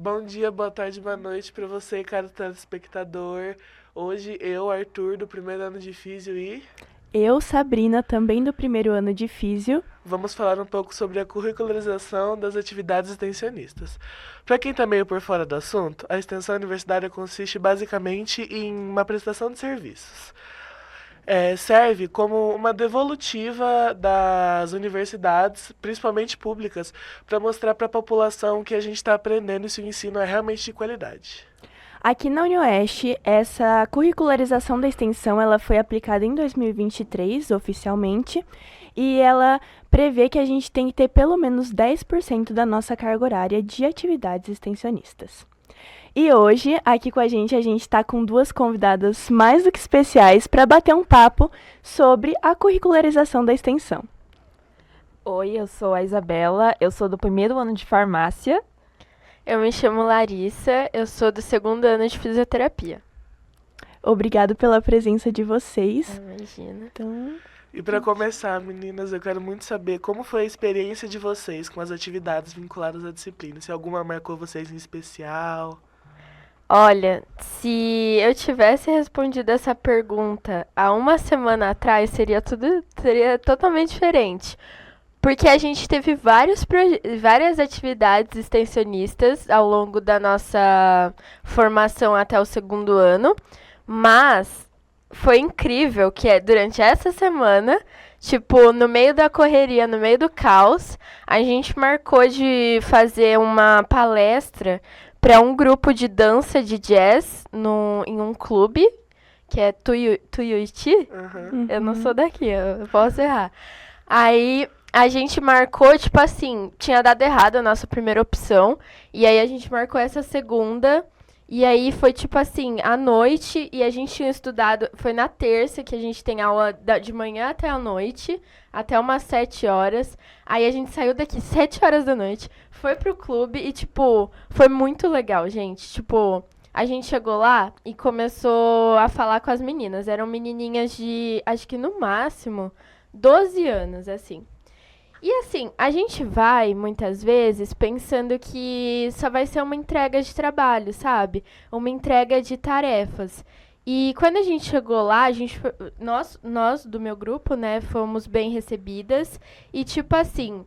Bom dia, boa tarde, boa noite para você, caro telespectador. Hoje eu, Arthur, do primeiro ano de Físio e Eu, Sabrina, também do primeiro ano de Físio. vamos falar um pouco sobre a curricularização das atividades extensionistas. Para quem está meio por fora do assunto, a extensão universitária consiste basicamente em uma prestação de serviços. Serve como uma devolutiva das universidades, principalmente públicas, para mostrar para a população que a gente está aprendendo e se o ensino é realmente de qualidade. Aqui na UniOeste, essa curricularização da extensão ela foi aplicada em 2023, oficialmente, e ela prevê que a gente tem que ter pelo menos 10% da nossa carga horária de atividades extensionistas. E hoje, aqui com a gente está com duas convidadas mais do que especiais para bater um papo sobre a curricularização da extensão. Oi, eu sou a Isabela, eu sou do primeiro ano de farmácia. Eu me chamo Larissa, eu sou do segundo ano de fisioterapia. Obrigado pela presença de vocês. Imagina. Então, E para começar, meninas, eu quero muito saber como foi a experiência de vocês com as atividades vinculadas à disciplina. Se alguma marcou vocês em especial. Olha, se eu tivesse respondido essa pergunta há uma semana atrás, seria totalmente diferente. Porque a gente teve várias atividades extensionistas ao longo da nossa formação até o segundo ano, mas foi incrível que durante essa semana, tipo, no meio da correria, no meio do caos, a gente marcou de fazer uma palestra para um grupo de dança de jazz em um clube, que é Tuiuti. Uhum. Eu não sou daqui, eu posso errar. Aí a gente marcou, tipo assim, tinha dado errado a nossa primeira opção, e aí a gente marcou essa segunda, e aí foi tipo assim, à noite, e a gente tinha estudado, foi na terça que a gente tem aula de manhã até a noite, até umas 7 horas, aí a gente saiu daqui 7 horas da noite, foi pro clube e, tipo, foi muito legal, gente, tipo, a gente chegou lá e começou a falar com as meninas, eram menininhas de, acho que no máximo, 12 anos, assim. E assim, a gente vai, muitas vezes, pensando que só vai ser uma entrega de trabalho, sabe? Uma entrega de tarefas. E quando a gente chegou lá, nós do meu grupo, né, fomos bem recebidas. E tipo assim,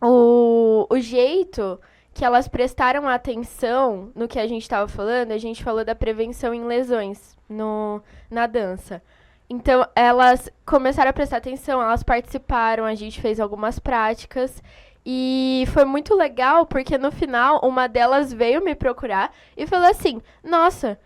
o jeito que elas prestaram atenção no que a gente estava falando, a gente falou da prevenção em lesões na dança. Então, elas começaram a prestar atenção, elas participaram, a gente fez algumas práticas. E foi muito legal, porque no final, uma delas veio me procurar e falou assim: Nossa,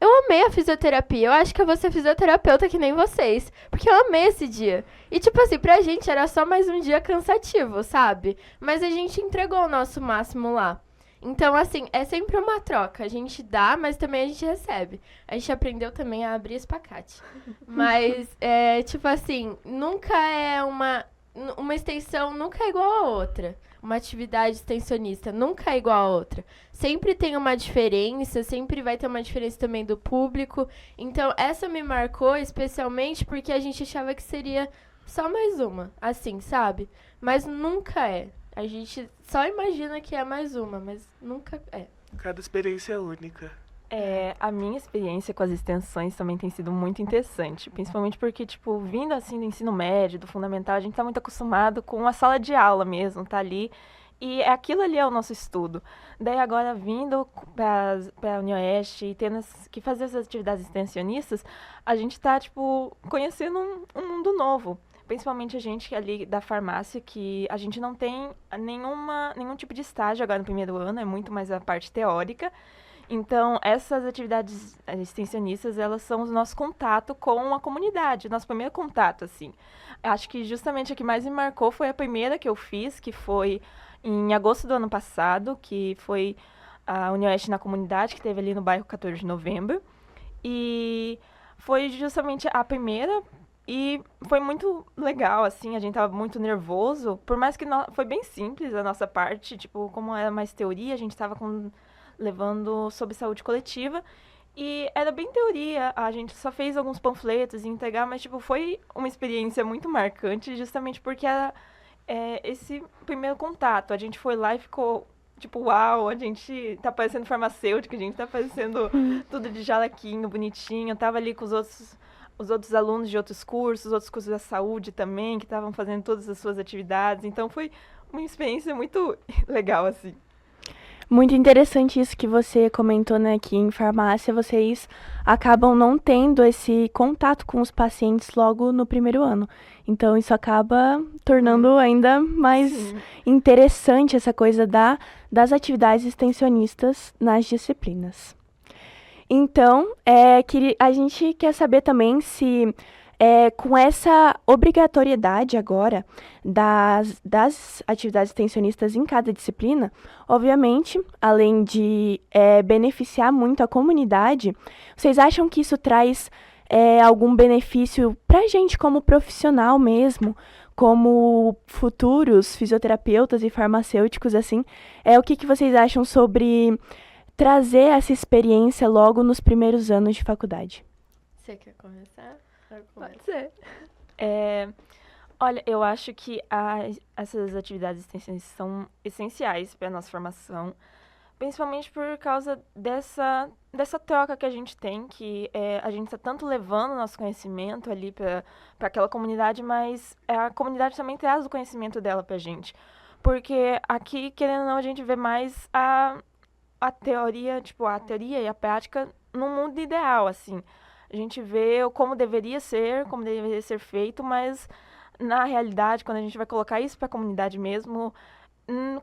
eu amei a fisioterapia, eu acho que eu vou ser fisioterapeuta que nem vocês. Porque eu amei esse dia. E tipo assim, pra gente era só mais um dia cansativo, sabe? Mas a gente entregou o nosso máximo lá. Então, assim, é sempre uma troca. A gente dá, mas também a gente recebe. A gente aprendeu também a abrir espacate. Mas, tipo assim, nunca é uma extensão nunca é igual a outra. Uma atividade extensionista nunca é igual a outra. Sempre tem uma diferença, sempre vai ter uma diferença também do público. Então, essa me marcou especialmente porque a gente achava que seria só mais uma, assim, sabe? Mas nunca é. A gente só imagina que é mais uma, mas nunca é. Cada experiência é única. A minha experiência com as extensões também tem sido muito interessante, principalmente porque, tipo, vindo assim do ensino médio, do fundamental, a gente tá muito acostumado com a sala de aula mesmo, tá ali, e aquilo ali é o nosso estudo. Daí agora, vindo para a UniOeste e tendo que fazer essas atividades extensionistas, a gente tá, tipo, conhecendo um mundo novo. Principalmente a gente ali da farmácia, que a gente não tem nenhum tipo de estágio agora no primeiro ano, é muito mais a parte teórica. Então, essas atividades extensionistas, elas são o nosso contato com a comunidade, o nosso primeiro contato, assim. Acho que justamente a que mais me marcou foi a primeira que eu fiz, que foi em agosto do ano passado, que foi a UniOeste na comunidade, que teve ali no bairro 14 de novembro. E foi justamente a primeira. E foi muito legal, assim, a gente tava muito nervoso, por mais que foi bem simples a nossa parte, tipo, como era mais teoria, a gente tava levando sobre saúde coletiva, e era bem teoria, a gente só fez alguns panfletos e entregar, mas, tipo, foi uma experiência muito marcante, justamente porque era esse primeiro contato. A gente foi lá e ficou tipo, uau, a gente tá parecendo farmacêutica, a gente tá parecendo tudo de jalequinho, bonitinho. Eu tava ali com os outros alunos de outros cursos da saúde também, que estavam fazendo todas as suas atividades. Então foi uma experiência muito legal, assim. Muito interessante isso que você comentou, né, que em farmácia vocês acabam não tendo esse contato com os pacientes logo no primeiro ano. Então isso acaba tornando ainda mais Sim. interessante essa coisa das atividades extensionistas nas disciplinas. Então, a gente quer saber também se, com essa obrigatoriedade agora das atividades extensionistas em cada disciplina, obviamente, além de beneficiar muito a comunidade, vocês acham que isso traz algum benefício para a gente como profissional mesmo, como futuros fisioterapeutas e farmacêuticos, assim? O que vocês acham sobre trazer essa experiência logo nos primeiros anos de faculdade? Você quer começar? Pode ser. Olha, eu acho que essas atividades extensionistas são essenciais para a nossa formação, principalmente por causa dessa troca que a gente tem, que a gente está tanto levando nosso conhecimento ali para aquela comunidade, mas a comunidade também traz o conhecimento dela para a gente. Porque aqui, querendo ou não, a gente vê mais a teoria, tipo, a teoria e a prática num mundo ideal, assim. A gente vê como deveria ser feito, mas na realidade, quando a gente vai colocar isso para a comunidade mesmo,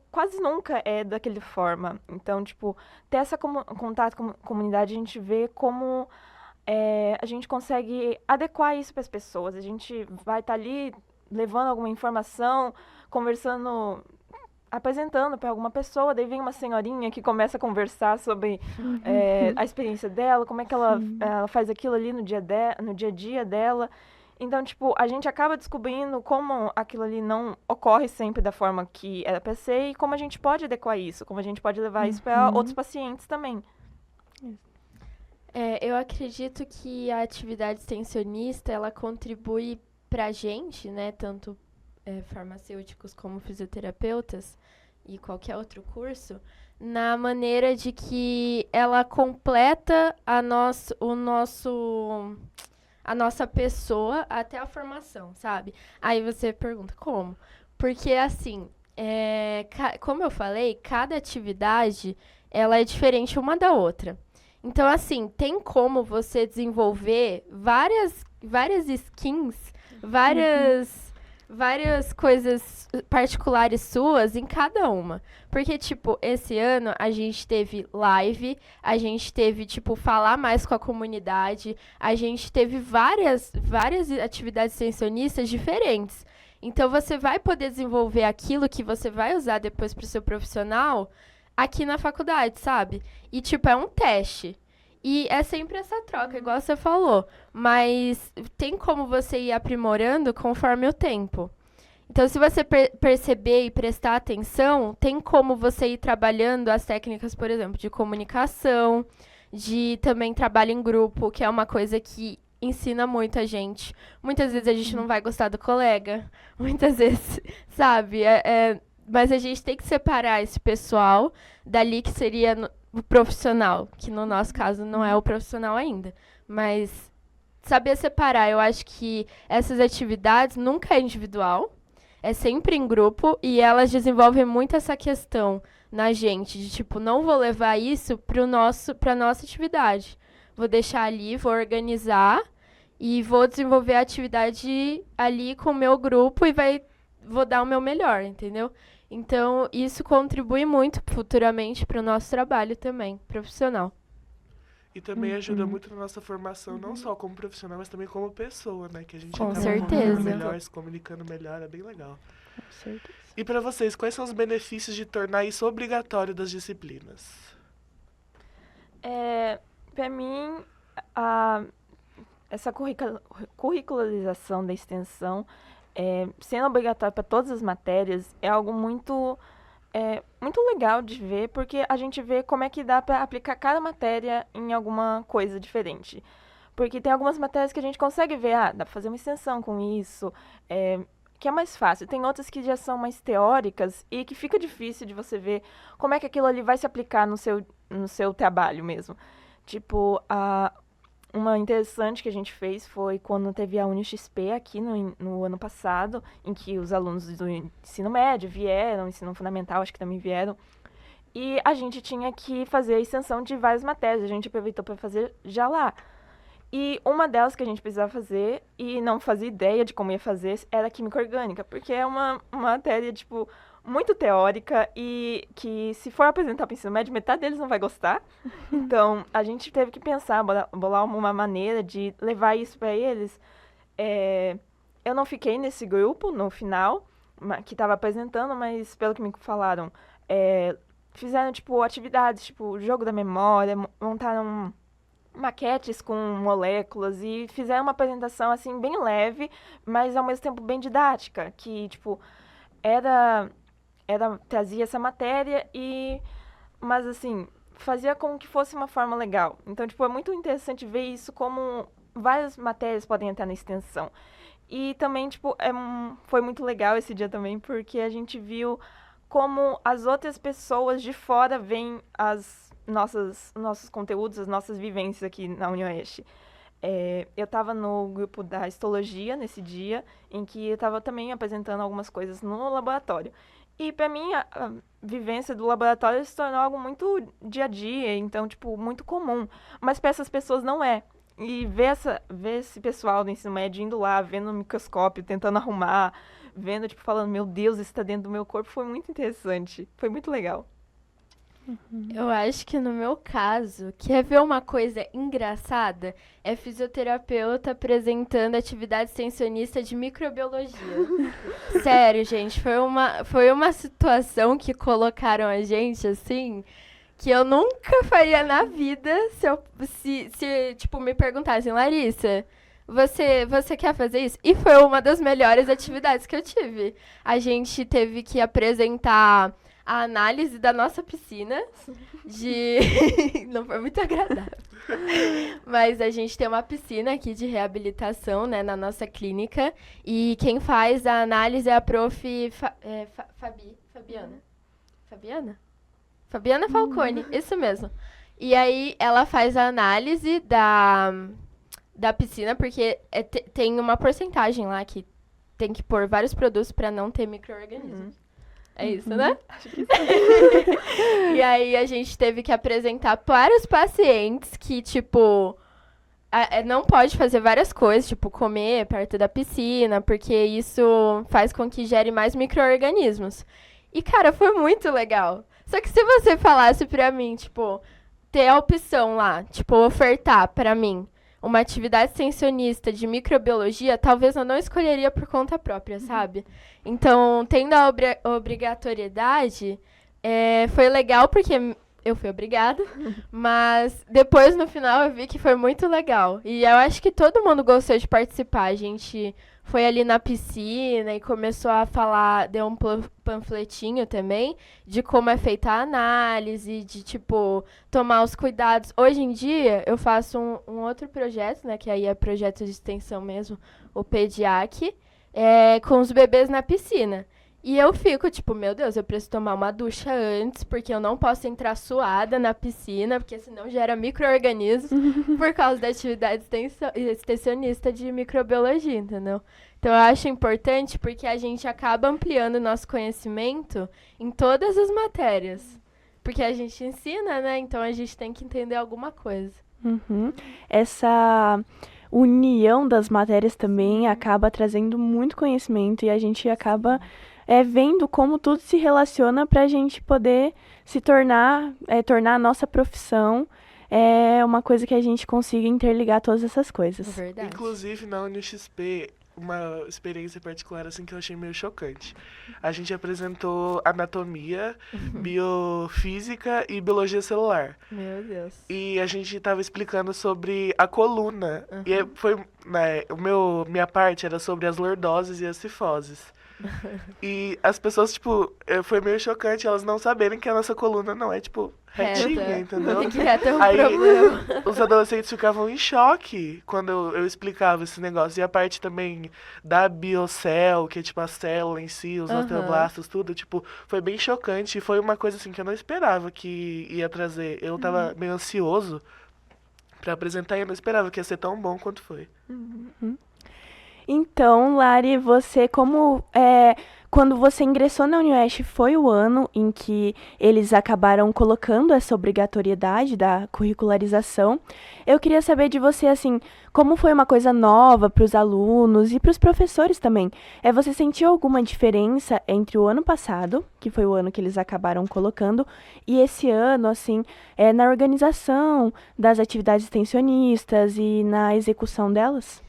quase nunca é daquela forma. Então, tipo, ter esse contato com a comunidade, a gente vê como a gente consegue adequar isso para as pessoas. A gente vai estar ali levando alguma informação, conversando, apresentando para alguma pessoa, daí vem uma senhorinha que começa a conversar sobre a experiência dela, como é que ela faz aquilo ali no dia a dia dela. Então, tipo, a gente acaba descobrindo como aquilo ali não ocorre sempre da forma que era para ser e como a gente pode adequar isso, como a gente pode levar isso para outros pacientes também. Eu acredito que a atividade extensionista, ela contribui pra gente, né, tanto farmacêuticos como fisioterapeutas e qualquer outro curso, na maneira de que ela completa a nossa pessoa até a formação, sabe? Aí você pergunta, como? Porque, assim, como eu falei, cada atividade, ela é diferente uma da outra. Então, assim, tem como você desenvolver várias skins, várias coisas particulares suas em cada uma. Porque, tipo, esse ano a gente teve live, a gente teve, tipo, falar mais com a comunidade, a gente teve várias atividades extensionistas diferentes. Então, você vai poder desenvolver aquilo que você vai usar depois pro seu profissional aqui na faculdade, sabe? E, tipo, é um teste. E é sempre essa troca, igual você falou. Mas tem como você ir aprimorando conforme o tempo. Então, se você perceber e prestar atenção, tem como você ir trabalhando as técnicas, por exemplo, de comunicação, de também trabalho em grupo, que é uma coisa que ensina muito a gente. Muitas vezes a gente não vai gostar do colega, muitas vezes, sabe? Mas a gente tem que separar esse pessoal dali que seria o profissional, que no nosso caso não é o profissional ainda. Mas saber separar, eu acho que essas atividades nunca é individual, é sempre em grupo, e elas desenvolvem muito essa questão na gente, de tipo, não vou levar isso pra nossa atividade. Vou deixar ali, vou organizar e vou desenvolver a atividade ali com o meu grupo e vou dar o meu melhor, entendeu? Então, isso contribui muito futuramente para o nosso trabalho também, profissional. E também ajuda muito na nossa formação, não só como profissional, mas também como pessoa, né? Que a gente Com acaba certeza. falando melhor, se comunicando melhor, é bem legal. Com certeza. E pra vocês, quais são os benefícios de tornar isso obrigatório das disciplinas? Para mim, essa curricularização da extensão, sendo obrigatória para todas as matérias, é algo muito legal de ver, porque a gente vê como é que dá para aplicar cada matéria em alguma coisa diferente. Porque tem algumas matérias que a gente consegue ver, dá para fazer uma extensão com isso, que é mais fácil. Tem outras que já são mais teóricas e que fica difícil de você ver como é que aquilo ali vai se aplicar no seu trabalho mesmo. Tipo, uma interessante que a gente fez foi quando teve a UniXP aqui no ano passado, em que os alunos do ensino médio vieram, ensino fundamental acho que também vieram, e a gente tinha que fazer a extensão de várias matérias, a gente aproveitou para fazer já lá. E uma delas que a gente precisava fazer, e não fazia ideia de como ia fazer, era química orgânica, porque é uma matéria, tipo, muito teórica e que, se for apresentar para o ensino médio, metade deles não vai gostar. Então, a gente teve que pensar, bolar uma maneira de levar isso para eles. Eu não fiquei nesse grupo no final, que estava apresentando, mas pelo que me falaram, fizeram, tipo, atividades, tipo, jogo da memória, montaram maquetes com moléculas e fizeram uma apresentação, assim, bem leve, mas ao mesmo tempo bem didática, que, tipo, trazia essa matéria mas, assim, fazia como que fosse uma forma legal. Então, tipo, é muito interessante ver isso como várias matérias podem entrar na extensão. E também, tipo, foi muito legal esse dia também, porque a gente viu como as outras pessoas de fora veem nossos conteúdos, as nossas vivências aqui na UniOeste. Eu estava no grupo da histologia nesse dia, em que eu estava também apresentando algumas coisas no laboratório. E para mim, a vivência do laboratório se tornou algo muito dia a dia, então, tipo, muito comum. Mas para essas pessoas não é. E ver esse pessoal do ensino médio indo lá, vendo no microscópio, tentando arrumar, vendo, tipo, falando, meu Deus, isso está dentro do meu corpo, foi muito interessante. Foi muito legal. Eu acho que no meu caso, quer ver uma coisa engraçada? É fisioterapeuta apresentando atividade extensionista de microbiologia. Sério, gente, foi uma situação que colocaram a gente, assim, que eu nunca faria na vida se tipo, me perguntassem, Larissa, você quer fazer isso? E foi uma das melhores atividades que eu tive. A gente teve que apresentar a análise da nossa piscina não foi muito agradável. Mas a gente tem uma piscina aqui de reabilitação, né, na nossa clínica. E quem faz a análise é a prof. Fabiana. Fabiana Falcone, isso mesmo. E aí ela faz a análise da piscina, porque tem uma porcentagem lá que tem que pôr vários produtos para não ter micro-organismos. É isso, né? Acho que sim. E aí a gente teve que apresentar para os pacientes que, tipo, não pode fazer várias coisas, tipo, comer perto da piscina, porque isso faz com que gere mais micro-organismos. E, cara, foi muito legal. Só que se você falasse pra mim, tipo, ter a opção lá, tipo, ofertar pra mim uma atividade extensionista de microbiologia, talvez eu não escolheria por conta própria, sabe? Então, tendo a obrigatoriedade, foi legal porque eu fui obrigada, mas depois, no final, eu vi que foi muito legal. E eu acho que todo mundo gostou de participar. A gente foi ali na piscina e começou a falar, deu um panfletinho também, de como é feita a análise, de, tipo, tomar os cuidados. Hoje em dia, eu faço um outro projeto, né, que aí é projeto de extensão mesmo, o PEDIAC, com os bebês na piscina. E eu fico, tipo, meu Deus, eu preciso tomar uma ducha antes, porque eu não posso entrar suada na piscina, porque senão gera micro-organismos por causa da atividade extensionista de microbiologia, entendeu? Então, eu acho importante porque a gente acaba ampliando o nosso conhecimento em todas as matérias. Porque a gente ensina, né? Então, a gente tem que entender alguma coisa. Essa união das matérias também acaba trazendo muito conhecimento e a gente acaba vendo como tudo se relaciona para a gente poder se tornar a nossa profissão uma coisa que a gente consiga interligar todas essas coisas. Verdade. Inclusive, na UniXP, uma experiência particular assim que eu achei meio chocante. A gente apresentou anatomia, biofísica e biologia celular. Meu Deus. E a gente estava explicando sobre a coluna. E foi, minha parte era sobre as lordoses e as cifoses. E as pessoas, tipo, foi meio chocante elas não saberem que a nossa coluna não é, tipo, retinha, Reta. entendeu? Tem que reta é um Aí, problema. os adolescentes ficavam em choque quando eu explicava esse negócio. E a parte também da biocell, que é tipo a célula em si, os Aham. osteoblastos, tudo, tipo, foi bem chocante. E foi uma coisa assim que eu não esperava que ia trazer. Eu tava meio ansioso pra apresentar e eu não esperava que ia ser tão bom quanto foi. Então, Lari, você quando você ingressou na UniOeste foi o ano em que eles acabaram colocando essa obrigatoriedade da curricularização. Eu queria saber de você, assim, como foi uma coisa nova para os alunos e para os professores também. Você sentiu alguma diferença entre o ano passado, que foi o ano que eles acabaram colocando, e esse ano, assim, na organização das atividades extensionistas e na execução delas?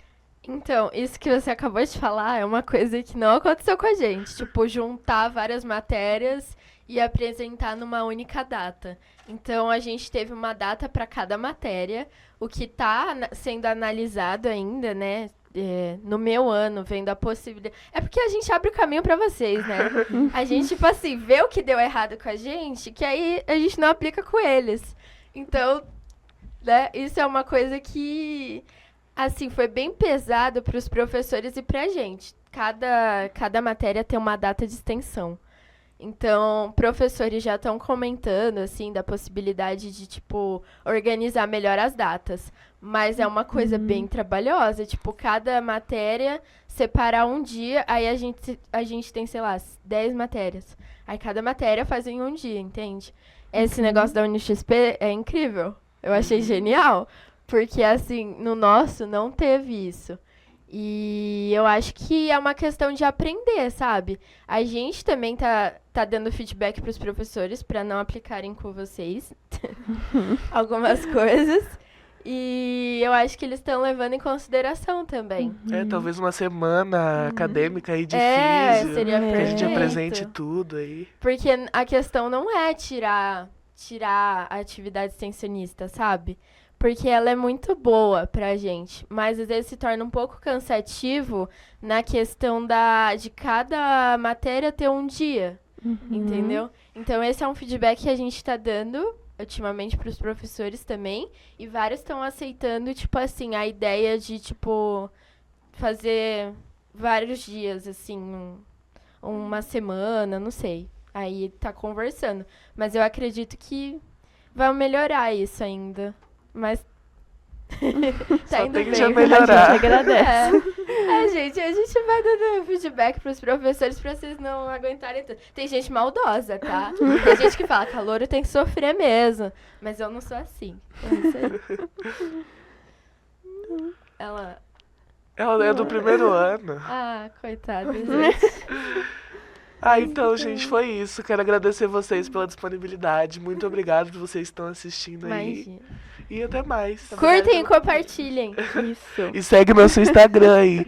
Então, isso que você acabou de falar é uma coisa que não aconteceu com a gente. Tipo, juntar várias matérias e apresentar numa única data. Então, a gente teve uma data para cada matéria, o que está sendo analisado ainda, né? No meu ano, vendo a possibilidade. É porque a gente abre o caminho para vocês, né? A gente, tipo assim, vê o que deu errado com a gente, que aí a gente não aplica com eles. Então, né, isso é uma coisa que, assim, foi bem pesado para os professores e para a gente. Cada matéria tem uma data de extensão. Então, professores já estão comentando, assim, da possibilidade de, tipo, organizar melhor as datas. Mas é uma coisa bem trabalhosa. Tipo, cada matéria separar um dia, aí a gente tem, sei lá, 10 matérias. Aí cada matéria faz em um dia, entende? Esse negócio da UniXP é incrível. Eu achei genial. Porque, assim, no nosso não teve isso. E eu acho que é uma questão de aprender, sabe? A gente também tá dando feedback pros professores para não aplicarem com vocês algumas coisas. E eu acho que eles estão levando em consideração também. Talvez uma semana acadêmica aí de físio, seria que a gente perfeito. apresente tudo aí. Porque a questão não é tirar a atividade extensionista, sabe? Porque ela é muito boa pra gente, mas às vezes se torna um pouco cansativo na questão de cada matéria ter um dia, entendeu? Então esse é um feedback que a gente tá dando ultimamente pros professores também, e vários estão aceitando, tipo assim, a ideia de, tipo, fazer vários dias, assim, uma semana, não sei. Aí tá conversando. Mas eu acredito que vai melhorar isso ainda. Mas tá Só indo tem bem. que melhorar. A gente agradece. Gente, a gente vai dando feedback pros professores pra vocês não aguentarem tudo. Tem gente maldosa, tá? Tem gente que fala, calouro tem que sofrer mesmo. Mas eu não sou assim. É isso aí. Ela... Ela é do primeiro ano. Ah, coitada, gente. Então, gente, foi isso. Quero agradecer vocês pela disponibilidade. Muito obrigado por vocês que estão assistindo aí. Imagina. E até mais. Curtem e compartilhem. Isso. E segue nosso Instagram aí.